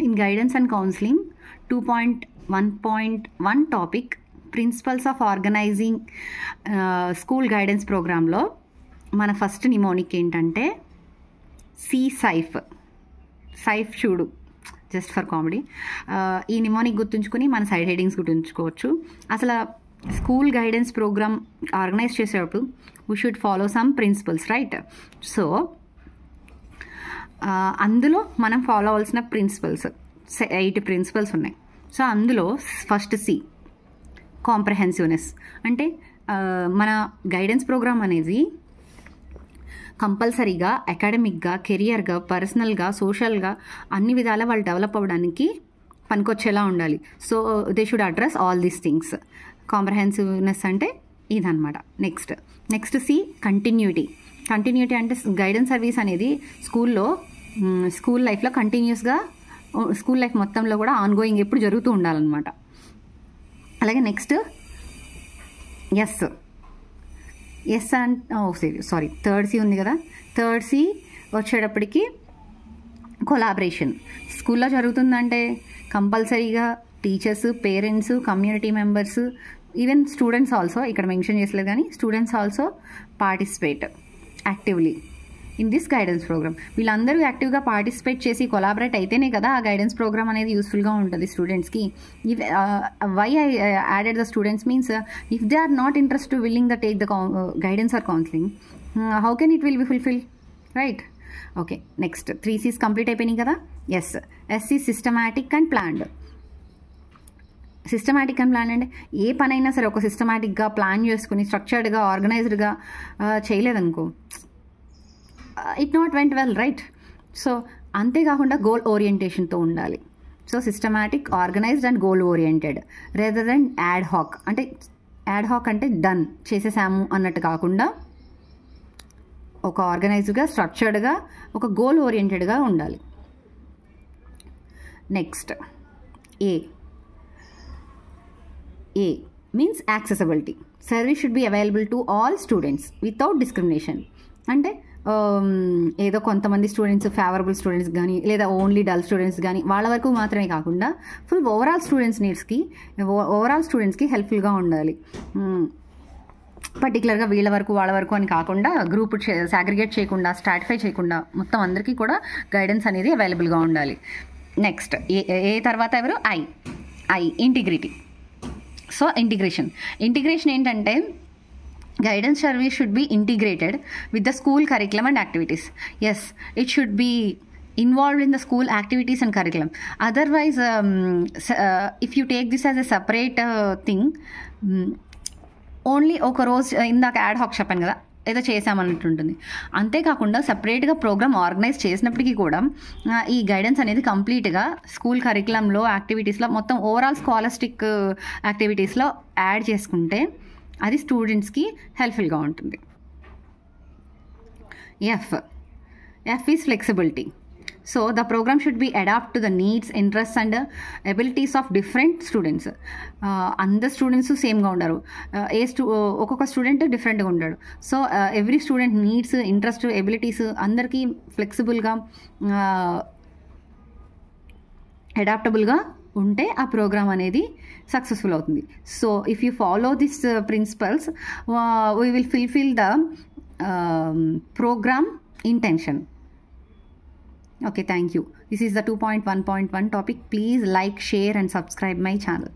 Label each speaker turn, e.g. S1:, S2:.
S1: In guidance and counseling 2.1.1 topic principles of organising school guidance ప్రోగ్రాంలో మన first mnemonic ఏంటంటే సైఫ్ చూడు జస్ట్ ఫర్ కామెడీ. ఈ నిమోనిక్ గుర్తుంచుకొని మన సైడ్ హెడింగ్స్ గుర్తుంచుకోవచ్చు. అసలు స్కూల్ గైడెన్స్ ప్రోగ్రామ్ ఆర్గనైజ్ చేసేటప్పుడు we should follow some principles, right? So అందులో మనం ఫాలో అవ్వాల్సిన ప్రిన్సిపల్స్ 8 ప్రిన్సిపల్స్ ఉన్నాయి. సో అందులో ఫస్ట్ కాంప్రహెన్సివ్నెస్. అంటే మన గైడెన్స్ ప్రోగ్రామ్ అనేది కంపల్సరీగా అకాడమిక్గా, కెరియర్గా, పర్సనల్గా, సోషల్గా అన్ని విధాలా వాళ్ళు డెవలప్ అవ్వడానికి పనికొచ్చేలా ఉండాలి. So they should address all these things. Comprehensiveness అంటే ఇదనమాట. నెక్స్ట్ కంటిన్యూటీ అంటే గైడెన్స్ సర్వీస్ అనేది స్కూల్ లైఫ్లో కంటిన్యూస్గా, స్కూల్ లైఫ్ మొత్తంలో కూడా ఆన్గోయింగ్ ఎప్పుడు జరుగుతూ ఉండాలన్నమాట. అలాగే నెక్స్ట్ థర్డ్ సి ఉంది కదా. థర్డ్ సి వచ్చేటప్పటికి కొలాబరేషన్. స్కూల్లో జరుగుతుందంటే కంపల్సరీగా teachers, parents, community members, even students also, ఇక్కడ మెన్షన్ చేసలేదు కానీ students also participate actively in this guidance programme. వీళ్ళందరూ యాక్టివ్గా పార్టిసిపేట్ చేసి కొలాబరేట్ అయితేనే కదా ఆ గైడెన్స్ ప్రోగ్రామ్ అనేది యూస్ఫుల్గా ఉంటుంది స్టూడెంట్స్కి. Why I added the students means if they are not interest willing the take the guidance or counselling, how can it will be fulfil, right? Okay, next 3 C's complete అయిపోయినాయి కదా. S is systematic and planned. Systematic and plan అంటే ఏ పనైనా సరే ఒక సిస్టమాటిక్గా plan చేసుకుని స్ట్రక్చర్డ్గా, ఆర్గనైజ్డ్గా చేయలేదనుకో, it not went well, right? So అంతేకాకుండా గోల్ ఓరియంటేషన్తో ఉండాలి. So systematic, organised and goal oriented rather than add hack. అంటే యాడ్ హాక్ అంటే డన్ చేసేసాము అన్నట్టు కాకుండా ఒక ఆర్గనైజ్డ్గా, స్ట్రక్చర్డ్గా, ఒక గోల్ ఓరియంటెడ్గా ఉండాలి. Next A means accessibility. Service should be available to all students without discrimination. అంటే ఏదో కొంతమంది స్టూడెంట్స్, ఫేవరబుల్ స్టూడెంట్స్ కానీ లేదా ఓన్లీ డల్ స్టూడెంట్స్ కానీ వాళ్ళ వరకు మాత్రమే కాకుండా ఫుల్ ఓవరాల్ స్టూడెంట్స్కి హెల్ప్ఫుల్గా ఉండాలి. పర్టికులర్గా వీళ్ళ వరకు వాళ్ళ వరకు అని కాకుండా గ్రూప్ సాగ్రిగేట్ చేయకుండా, స్ట్రాటిఫై చేయకుండా మొత్తం అందరికీ కూడా గైడెన్స్ అనేది అవైలబుల్గా ఉండాలి. నెక్స్ట్ ఏ తర్వాత ఎవరు ఐ ఇంటిగ్రిటీ. సో ఇంటిగ్రేషన్ ఏంటంటే guidance service should be integrated with the school curriculum and activities. Yes, it should be involved in the school activities and curriculum. Otherwise, if you take this as a separate thing, only ఒక రోజు ఇందాక add hack చెప్పాను కదా, ఏదో చేసామన్నట్టుంటుంది. అంతేకాకుండా సపరేట్గా programme organise చేసినప్పటికీ కూడా ఈ గైడెన్స్ అనేది కంప్లీట్గా స్కూల్ కరికులంలో, యాక్టివిటీస్లో, మొత్తం ఓవరాల్ స్కాలస్టిక్ యాక్టివిటీస్లో యాడ్ చేసుకుంటే అది స్టూడెంట్స్కి హెల్ప్ఫుల్గా ఉంటుంది. F is flexibility. So the programme should be adapt to the needs, interest and abilities of different students. అందరు స్టూడెంట్స్ సేమ్గా ఉండరు, ఒక్కొక్క స్టూడెంట్ డిఫరెంట్గా ఉంటాడు. So every student needs, interest, abilities అందరికీ ఫ్లెక్సిబుల్గా, అడాప్టబుల్గా ఉంటే ఆ ప్రోగ్రామ్ అనేది సక్సెస్ఫుల్ అవుతుంది. So if you follow this principles we will fulfil the programme intention. Okay, thank you. This is the 2.1.1 topic. Please like, share and subscribe my channel.